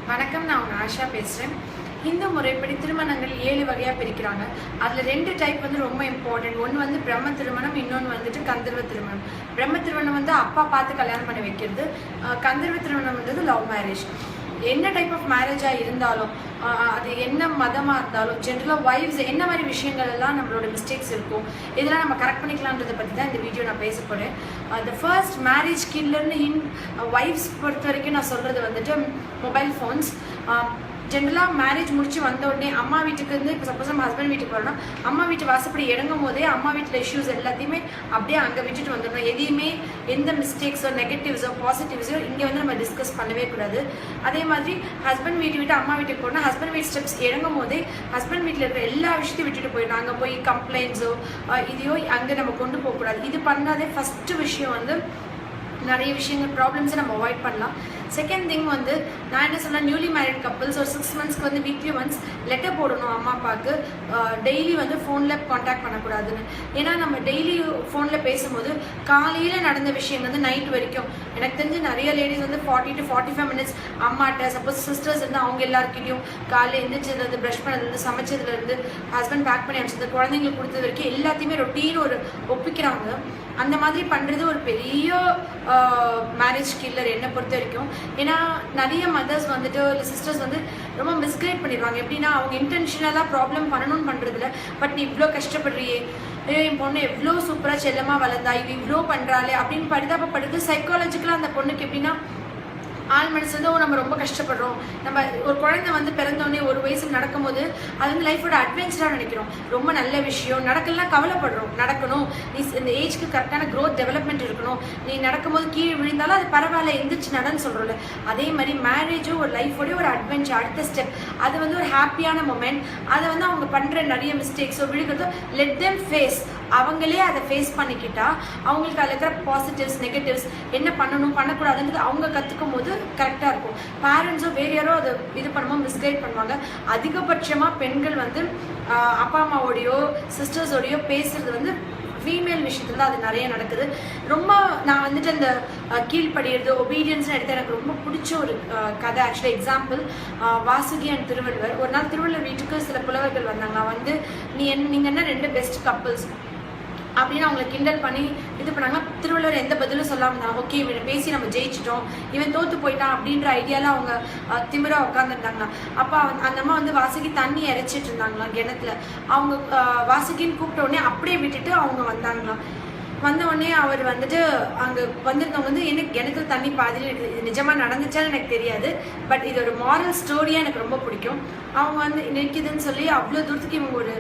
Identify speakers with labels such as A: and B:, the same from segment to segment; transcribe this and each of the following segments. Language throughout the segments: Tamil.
A: வணக்கம், நான் உங்க ஆஷா பேசுகிறேன். இந்து முறைப்படி திருமணங்கள் 7 வகையாக பிரிக்கிறாங்க. அதில் 2 டைப் வந்து ரொம்ப இம்பார்ட்டன்ட். ஒன்று வந்து பிரம்ம திருமணம், இன்னொன்று வந்துட்டு கந்தர்வ திருமணம். பிரம்ம திருமணம் வந்து அப்பா பார்த்து கல்யாணம் பண்ணி வைக்கிறது. கந்தர்வ திருமணம் வந்து லவ் மேரேஜ். என்ன டைப் ஆஃப் மேரேஜாக இருந்தாலும், அது என்ன மதமாக இருந்தாலும், ஜென்ரலாக வைஃப்ஸ் என்ன மாதிரி விஷயங்கள் எல்லாம் நம்மளோட மிஸ்டேக்ஸ் இருக்கும், இதெல்லாம் நம்ம கரெக்ட் பண்ணிக்கலான்றதை பற்றி தான் இந்த வீடியோ நான் பேச போகிறேன். த ஃபர்ஸ்ட் மேரேஜ் கில்லர்னு வைஃப்ஸ் பொறுத்த வரைக்கும் நான் சொல்கிறது வந்துட்டு மொபைல் ஃபோன்ஸ். ஜென்ரலாக மேரேஜ் முடிச்சு வந்த உடனே அம்மா வீட்டுக்கு வந்து இப்போ சப்போஸ் நம்ம ஹஸ்பண்ட் வீட்டுக்கு வரணும், அம்மா வீட்டு வாசப்படி இறங்கும் போதே அம்மா வீட்டில் இஷ்யூஸ் எல்லாத்தையுமே அப்படியே அங்கே விட்டுட்டு வந்துடணும். எதையுமே எந்த மிஸ்டேக்ஸோ நெகட்டிவ்ஸோ பாசிட்டிவ்ஸோ இங்கே வந்து நம்ம டிஸ்கஸ் பண்ணவே கூடாது. அதே மாதிரி ஹஸ்பண்ட் வீட்டு விட்டு அம்மா வீட்டுக்கு போனால் ஹஸ்பண்ட் வீட் ஸ்டெப்ஸ் இறங்கும் போதே ஹஸ்பண்ட் வீட்டில் இருக்கிற எல்லா விஷயத்தையும் விட்டுட்டு போயிடணும். அங்கே போய் கம்ப்ளைண்ட்ஸோ இதையோ அங்கே நம்ம கொண்டு போகக்கூடாது. இது பண்ணாதே ஃபஸ்ட்டு விஷயம் வந்து நிறைய விஷயங்கள் ப்ராப்ளம்ஸை நம்ம அவாய்ட் பண்ணலாம். செகண்ட் திங் வந்து நான் என்ன சொன்னேன், நியூலி மேரிட் கப்புள்ஸ் ஒரு 6 monthsக்கு வந்து வீக்லி ஒன்ஸ் லெட்டர் போடணும் அம்மா அப்பாவுக்கு. டெய்லி வந்து ஃபோனில் காண்டாக்ட் பண்ணக்கூடாதுன்னு. ஏன்னா நம்ம டெய்லி ஃபோனில் பேசும்போது காலையில் நடந்த விஷயம் வந்து நைட் வரைக்கும், எனக்கு தெரிஞ்சு நிறைய லேடிஸ் வந்து 40 to 45 minutes அம்மாட்ட, சப்போஸ் சிஸ்டர்ஸ் இருந்து அவங்க எல்லாருக்கிட்டையும் காலையில் எழுந்திரிச்சதுலேருந்து ப்ரஷ் பண்ணதுலேருந்து சமைச்சதுலேருந்து ஹஸ்பண்ட் பேக் பண்ணி அனுப்பிச்சது குழந்தைங்களுக்கு கொடுத்தது வரைக்கும் எல்லாத்தையுமே ரொட்டீன் ஒரு ஒப்பிக்கிறாங்க. அந்த மாதிரி பண்ணுறது ஒரு பெரிய மேரேஜ் கில்லர் என்னை பொறுத்த வரைக்கும். ஏன்னா நிறைய மதர்ஸ் வந்துட்டு இல்லை சிஸ்டர்ஸ் வந்து ரொம்ப மிஸ்கைட் பண்ணிடுவாங்க. எப்படின்னா அவங்க இன்டென்ஷனலாக ப்ராப்ளம் பண்ணணும்னு பண்ணுறதில்ல, பட் நீ இவ்வளோ கஷ்டப்படுறியே, என் பொண்ணு எவ்வளோ சூப்பராக செல்லமாக வளர்ந்தா, இது இவ்வளோ பண்ணுறாளே அப்படின்னு பரிதாபப்படுது. சைக்காலஜிக்கலாக அந்த பொண்ணுக்கு எப்படின்னா ஆள் மனசு வந்து நம்ம ரொம்ப கஷ்டப்படுறோம். நம்ம ஒரு குழந்தை வந்து பிறந்தோடனே ஒரு வயசுல நடக்கும்போது அது வந்து லைஃபோட அட்வென்ச்சராக நினைக்கிறோம், ரொம்ப நல்ல விஷயம். நடக்கலாம் கவலைப்படுறோம், நடக்கணும், நீ இந்த ஏஜ்க்கு கரெக்டான க்ரோத் டெவலப்மெண்ட் இருக்கணும், நீ நடக்கும்போது கீழே விழுந்தாலும் அது பரவாயில்ல எந்திரிச்சு நடன்னு சொல்கிறோம்ல. அதே மாதிரி மேரேஜும் ஒரு லைஃபோடைய ஒரு அட்வென்ச்சர், அடுத்த ஸ்டெப். அது வந்து ஒரு ஹாப்பியான மொமெண்ட். அதை வந்து அவங்க பண்ணுற நிறைய மிஸ்டேக்ஸோ விழுகிறதோ லெட் தெம் ஃபேஸ். அவங்களே அதை ஃபேஸ் பண்ணிக்கிட்டா அவங்களுக்கு அதில் இருக்கிற பாசிட்டிவ்ஸ் நெகட்டிவ்ஸ் என்ன பண்ணணும் பண்ணக்கூடாதுன்றது அவங்க கற்றுக்கும் போது கரெக்டாக இருக்கும். பேரண்ட்ஸோ வேறு யாரோ அதை இது பண்ணும்போது மிஸ்கைட் பண்ணுவாங்க. அதிகபட்சமாக பெண்கள் வந்து அப்பா அம்மாவோடையோ சிஸ்டர்ஸோடையோ பேசுறது வந்து ஃபீமேல் விஷயத்துல அது நிறைய நடக்குது. ரொம்ப நான் வந்துட்டு அந்த கீழ்படியிறது ஒபீடியன்ஸ்னு எடுத்து எனக்கு ரொம்ப பிடிச்ச ஒரு கதை. Actually example, Vasuki and Thiruvalluvar. ஒரு நாள் திருவள்ளுவர் வீட்டுக்கு சில புலவர்கள் வந்தாங்க. வந்து நீங்கள் என்ன 2 பெஸ்ட் கப்புள்ஸ் அப்படின்னு அவங்களை கிண்டல் பண்ணி இது பண்ணாங்க. திருவள்ளுவர் எந்த பதிலும் சொல்லாமல் இருந்தாங்க. ஓகே, இவனை பேசி நம்ம ஜெயிச்சிட்டோம், இவன் தோற்று போயிட்டான் அப்படின்ற ஐடியாவில் அவங்க திமிரா உட்காந்துருந்தாங்களா. அப்போ அந்த அம்மா வந்து வாசுகி தண்ணி இறைச்சிட்டு இருந்தாங்களாம் கிணத்துல. அவங்க வாசுகின்னு கூப்பிட்ட உடனே அப்படியே விட்டுட்டு அவங்க வந்தாங்களாம். வந்த உடனே அவர் வந்துட்டு அங்கே வந்திருந்தவங்க வந்து எனக்கு தண்ணி பாதியில் இருக்குது. இது நிஜமாக நடந்துச்சான்னு எனக்கு தெரியாது, பட் இது ஒரு மாரல் ஸ்டோரியாக எனக்கு ரொம்ப பிடிக்கும். அவங்க வந்து நிற்கிதுன்னு சொல்லி அவ்வளோ தூரத்துக்கு இவங்க ஒரு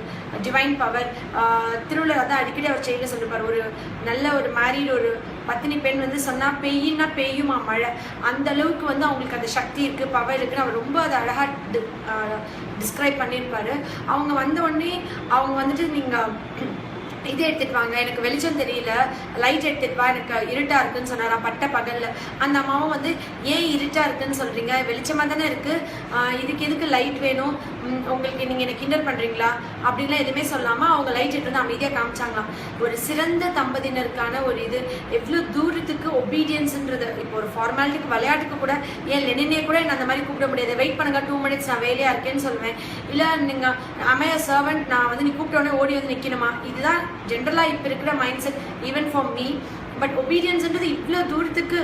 A: டிவைன் பவர். திருவள்ளுவர் வந்து அடிக்கடி அவர் செய்யல சொல்லிருப்பார், ஒரு நல்ல ஒரு மேரீடு ஒரு பத்தினி பெண் வந்து சொன்னால் பெய்யுன்னா பெய்யுமா மழை, அந்த அளவுக்கு வந்து அவங்களுக்கு அந்த சக்தி இருக்குது, பவர் இருக்குன்னு அவர் ரொம்ப அதை அழகாக டிஸ்கிரைப் பண்ணியிருப்பார். அவங்க வந்த உடனே அவங்க வந்துட்டு நீங்கள் இது எடுத்துட்டு வாங்க, எனக்கு வெளிச்சம் தெரியல, லைட் எடுத்துட்டு வா, எனக்கு இருட்டா இருக்குன்னு சொன்னாரா பட்ட பகல்ல. அந்த அம்மாவும் வந்து ஏன் இருட்டா இருக்குன்னு சொல்றீங்க, வெளிச்சமா தானே இருக்கு, இதுக்கு எதுக்கு லைட் வேணும் உங்களுக்கு, நீங்க என்ன கிண்டல் பண்றீங்களா அப்படின்லாம் எதுவுமே சொல்லாம அவங்க லைட் எடுத்து வந்து அமைதியா காமிச்சாங்களாம். ஒரு சிறந்த தம்பதியினருக்கான ஒரு இது எவ்வளவு தூரத்துக்கு ஒபீடியன்ஸ்ன்றது. இப்போ ஒரு ஃபார்மாலிட்டிக்கு விளையாட்டுக்கு கூட ஏன் லெனினே கூட என்ன அந்த மாதிரி கூப்பிட முடியாது, வெயிட் பண்ணுங்க 2 minutes நான் வேலையா இருக்கேன்னு சொல்லுவேன். இல்ல நீங்க அமைய சர்வெண்ட், நான் வந்து நீ கூப்பிட்ட உடனே ஓடி வந்து நிக்கணுமா, இதுதான் ஜென்ரலாக இப்போ இருக்கிற mindset even for me. But ஒபீடியன்ஸ்ன்றது இவ்வளோ தூரத்துக்கு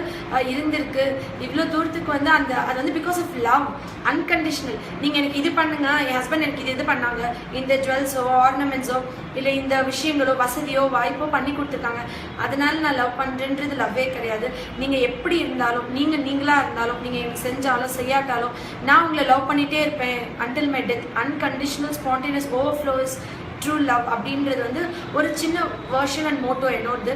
A: இருந்திருக்கு, இவ்வளோ தூரத்துக்கு வந்து அது வந்து பிகாஸ் ஆஃப் லவ், அன்கண்டிஷனல். நீங்கள் எனக்கு இது பண்ணுங்க, என் ஹஸ்பண்ட் எனக்கு இது பண்ணாங்க, இந்த ஜுவல்ஸோ ஆர்னமெண்ட்ஸோ இல்லை இந்த விஷயங்களோ வசதியோ வாய்ப்போ பண்ணி கொடுத்துருக்காங்க, அதனால நான் லவ் பண்ணுறேன்றது லவ்வே கிடையாது. நீங்கள் எப்படி இருந்தாலும், நீங்களாக இருந்தாலும், நீங்கள் எனக்கு செஞ்சாலும் செய்யாட்டாலும் நான் உங்களை லவ் பண்ணிகிட்டே இருப்பேன் until my death. Unconditional spontaneous overflows true love அப்படின்றது வந்து ஒரு சின்ன வேர்ஷன் அண்ட் மோட்டோ என்னோடது.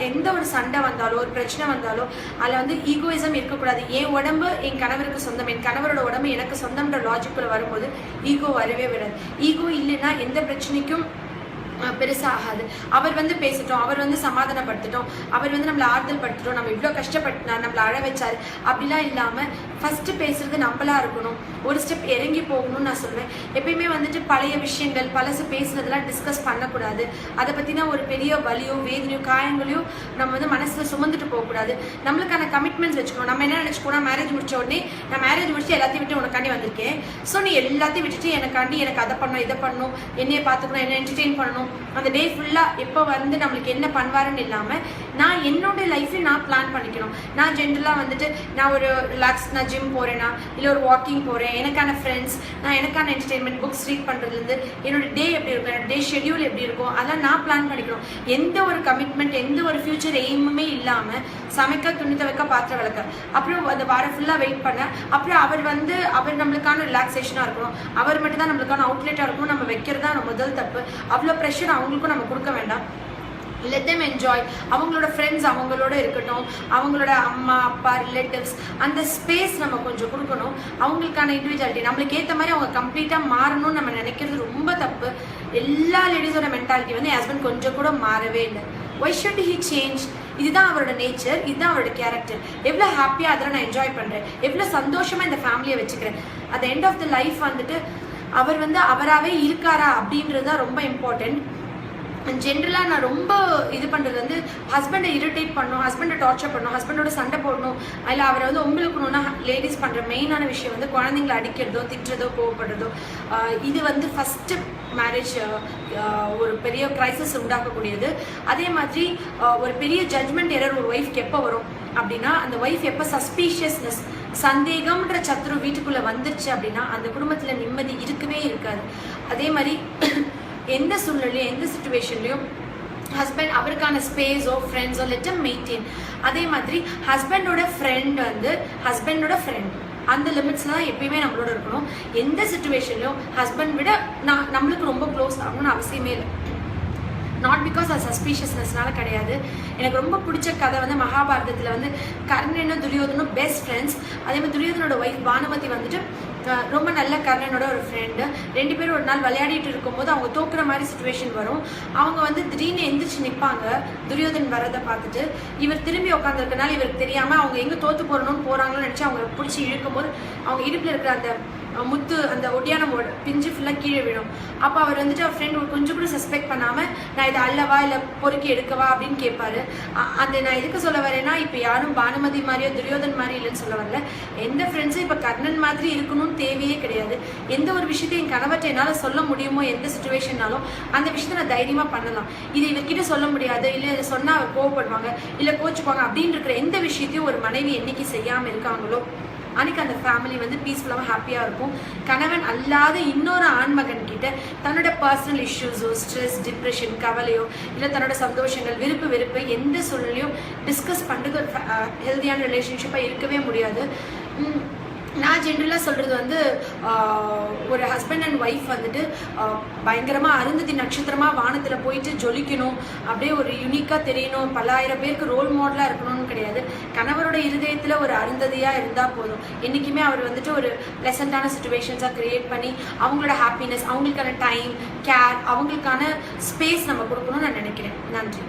A: எந்த ஒரு சண்டை வந்தாலோ ஒரு பிரச்சனை வந்தாலோ அதில் வந்து ஈகோயிசம் இருக்கக்கூடாது. என் உடம்பு என் கணவருக்கு சொந்தம், என் கணவரோட உடம்பு எனக்கு சொந்தம்ன்ற லாஜிக்கில் வரும்போது ஈகோ வரவே விடாது. ஈகோ இல்லைன்னா எந்த பிரச்சனைக்கும் பெருசாக ஆகாது. அவர் வந்து பேசிட்டோம், அவர் வந்து சமாதானப்படுத்திட்டோம், அவர் வந்து நம்மளை ஆறுதல் படுத்திட்டோம், நம்ம இவ்வளோ கஷ்டப்பட்டுனா நம்மளை அழ வச்சாரு அப்படிலாம் இல்லாமல் ஃபஸ்ட்டு பேசுறது நம்மளா இருக்கணும். ஒரு ஸ்டெப் இறங்கி போகணும்னு நான் சொல்வேன். எப்பயுமே வந்துட்டு பழைய விஷயங்கள் பழசு பேசுனதெல்லாம் டிஸ்கஸ் பண்ணக்கூடாது. அதை பற்றினா ஒரு பெரிய வலியோ வேதனையோ காயங்களையோ நம்ம வந்து மனசில் சுமந்துட்டு போகக்கூடாது. நம்மளுக்கான கமிட்மெண்ட்ஸ் வச்சுக்கணும். நம்ம என்ன நினச்சிக்கோனா மேரேஜ் முடிச்ச உடனே நான் மேரேஜ் முடிச்சு எல்லாத்தையும் விட்டு உனக்காண்டி வந்திருக்கேன், ஸோ நீ எல்லாத்தையும் விட்டுட்டு எனக்காண்டி எனக்கு அதை பண்ணணும் இதை பண்ணணும், என்னையை பார்த்துக்கணும், என்ன என்டர்டெயின் பண்ணணும், அந்த டே ஃபுல்லாக எப்போ வந்து நம்மளுக்கு என்ன பண்ணுவாருன்னு இல்லாமல் நான் என்னோட லைஃப்பையும் நான் பிளான் பண்ணிக்கணும். நான் ஜென்ரலாக வந்துட்டு நான் ஒரு ரிலாக்ஸ், நான் ஜிம் போகிறேன்னா இல்லை ஒரு வாக்கிங் போகிறேன், எனக்கான ஃப்ரெண்ட்ஸ், நான் எனக்கான என்டர்டெயின்மெண்ட், புக்ஸ் ரீட் பண்ணுறதுலேருந்து என்னோட டே எப்படி இருக்கும், என்னோட டே ஷெடியூல் எப்படி இருக்கும், அதெல்லாம் நான் பிளான் பண்ணிக்கணும். எந்த ஒரு கமிட்மெண்ட் எந்த ஒரு ஃபியூச்சர் எய்முமே இல்லாமல் சமைக்க, துணி துவைக்க, பாத்திரம் விளக்க, அப்புறம் அந்த வாரம் ஃபுல்லாக வெயிட் பண்ண, அப்புறம் அவர் நம்மளுக்கான ரிலாக்ஸேஷனாக இருக்கணும், அவர் மட்டும் தான் நம்மளுக்கான அவுட்லெட்டாக இருக்கணும், நம்ம வைக்கிறது தான் முதல் தப்பு. அவ்வளோ ப்ரெஷர் அவங்களுக்கும் நம்ம கொடுக்க வேண்டாம். Let them enjoy. அவங்களோட ஃப்ரெண்ட்ஸ் அவங்களோட இருக்கட்டும், அவங்களோட அம்மா அப்பா ரிலேட்டிவ்ஸ் அந்த ஸ்பேஸ் நம்ம கொஞ்சம் கொடுக்கணும். அவங்களுக்கான இண்டிவிஜுவாலிட்டி நம்மளுக்கு ஏற்ற மாதிரி அவங்க கம்ப்ளீட்டாக மாறணும்னு நம்ம நினைக்கிறது ரொம்ப தப்பு. எல்லா லேடிஸோட மென்டாலிட்டி வந்து ஹஸ்பண்ட் கொஞ்சம் கூட மாறவே இல்லை. Why should he change? இதுதான் அவரோட நேச்சர், இதுதான் அவரோட கேரக்டர். எவ்வளோ ஹாப்பியாக அதெல்லாம் நான் என்ஜாய் பண்ணுறேன், எவ்வளோ சந்தோஷமாக இந்த ஃபேமிலியை வச்சுக்கிறேன். At the end of the life வந்துட்டு அவர் வந்து அவராகவே இருக்காரா அப்படின்றது தான் ரொம்ப இம்பார்ட்டன்ட். ஜென்ரலாக நான் ரொம்ப இது பண்ணுறது வந்து ஹஸ்பண்டை இரிட்டேட் பண்ணணும், ஹஸ்பண்டை டார்ச்சர் பண்ணணும், ஹஸ்பண்டோட சண்டை போடணும், இல்லை அவரை வந்து உங்களுக்குணுன்னா லேடிஸ் பண்ணுற மெயினான விஷயம் வந்து குழந்தைங்களை அடிக்கிறதோ திட்டுறதோ கோவப்படுறதோ. இது வந்து ஃபஸ்ட்டு மேரேஜ் ஒரு பெரிய கிரைசிஸ் உண்டாக்கக்கூடியது. அதே மாதிரி ஒரு பெரிய ஜட்மெண்ட் எரர் ஒரு ஒய்ஃப்க்கு எப்போ வரும் அப்படின்னா, அந்த ஒய்ஃப் எப்போ சஸ்பீஷியஸ்னஸ் சந்தேகம்ன்ற சத்ரு வீட்டுக்குள்ளே வந்துருச்சு அப்படின்னா அந்த குடும்பத்தில் நிம்மதி இருக்கவே இருக்காது. அதே மாதிரி எந்த சூழ்நிலையும் எந்த சுச்சுவேஷன்லையும் ஹஸ்பண்ட் அவருக்கான ஸ்பேஸோ ஃப்ரெண்ட்ஸோ லெட் மெயின்டைன். அதே மாதிரி ஹஸ்பண்டோட ஃப்ரெண்ட் வந்து ஹஸ்பண்டோட ஃப்ரெண்ட் அந்த லிமிட்ஸில் தான் எப்பயுமே நம்மளோட இருக்கணும். எந்த சுச்சுவேஷன்லையும் ஹஸ்பண்ட் விட நம்மளுக்கு ரொம்ப க்ளோஸ் ஆகணும்னு அவசியமே இல்லை. நாட் பிகாஸ் அது சஸ்பீஷியஸ்னஸ்னால கிடையாது. எனக்கு ரொம்ப பிடிச்ச கதை வந்து மகாபாரதத்தில் வந்து கர்ணனும் துரியோதனும் பெஸ்ட் ஃப்ரெண்ட்ஸ். அதே மாதிரி துரியோதனோட ஒய்ஃப் பானுமதி வந்துட்டு ரொம்ப நல்ல கர்ணனோட ஒரு ஃப்ரெண்டு. ரெண்டு பேரும் ஒரு நாள் விளையாடிட்டு இருக்கும்போது அவங்க தோக்குற மாதிரி சுச்சுவேஷன் வரும். அவங்க வந்து திடீர்னு எந்திரிச்சு நிற்பாங்க துரியோதன் வரதை பார்த்துட்டு. இவர் திரும்பி உட்காந்துருக்கனால இவருக்கு தெரியாமல் அவங்க எங்கே தோற்று போகிறாங்கன்னு நினச்சி அவங்க பிடிச்சி இழுக்கும் போது அவங்க இடுப்பில் இருக்கிற அந்த முத்து அந்த ஒடியானம் பிஞ்சு ஃபுல்லாக கீழே விடும். அப்போ அவர் வந்துட்டு அவர் ஃப்ரெண்ட் கொஞ்சம் கூட சஸ்பெக்ட் பண்ணாமல் நான் இதை அல்லவா இல்லை பொறுக்கி எடுக்கவா அப்படின்னு கேட்பாரு. அந்த நான் எதுக்கு சொல்ல வரேன்னா, இப்போ யாரும் பானுமதி மாதிரியோ துரியோதன் மாதிரி இல்லைன்னு சொல்ல வரல. எந்த ஃப்ரெண்ட்ஸும் இப்போ கர்ணன் மாதிரி இருக்கணும்னு தேவையே கிடையாது. எந்த ஒரு விஷயத்தையும் என் கணவர்கிட்ட என்னால் சொல்ல முடியுமோ எந்த சுச்சுவேஷன்னாலும் அந்த விஷயத்த நான் தைரியமாக பண்ணலாம். இது இவர்கிட்ட சொல்ல முடியாது, இல்லை இதை சொன்னால் அவர் கோவப்படுவாங்க, இல்லை கோச்சுப்பாங்க அப்படின்னு இருக்கிற எந்த விஷயத்தையும் ஒரு மனைவி என்னைக்கு செய்யாமல் இருக்காங்களோ அன்றைக்கி அந்த ஃபேமிலி வந்து பீஸ்ஃபுல்லாக ஹாப்பியாக இருக்கும். கணவன் அல்லாத இன்னொரு ஆண்மகன் கிட்ட தன்னோட பர்சனல் இஷ்யூஸோ ஸ்ட்ரெஸ் டிப்ரெஷன் கவலையோ இல்லை தன்னோட சந்தோஷங்கள் விருப்பு வெறுப்பு எந்த சூழ்நிலையும் டிஸ்கஸ் பண்ணுறது ஒரு ஹெல்த்தியான ரிலேஷன்ஷிப்பாக இருக்கவே முடியாது. நான் ஜென்ரலாக சொல்கிறது வந்து ஒரு ஹஸ்பண்ட் அண்ட் ஒய்ஃப் வந்துட்டு பயங்கரமாக அருந்ததி நட்சத்திரமாக வானத்தில் போயிட்டு ஜொலிக்கணும், அப்படியே ஒரு யூனிக்காக தெரியணும், பல்லாயிரம் பேருக்கு ரோல் மாடலாக இருக்கணும்னு கிடையாது. கணவரோட இருதயத்தில் ஒரு அருந்ததியாக இருந்தால் போதும். என்றைக்குமே அவர் வந்துட்டு ஒரு ப்ளசண்ட்டான சுச்சுவேஷன்ஸாக க்ரியேட் பண்ணி அவங்களோட ஹாப்பினஸ், அவங்களுக்கான டைம் கேர், அவங்களுக்கான ஸ்பேஸ் நம்ம கொடுக்கணும்னு நான் நினைக்கிறேன். நன்றி.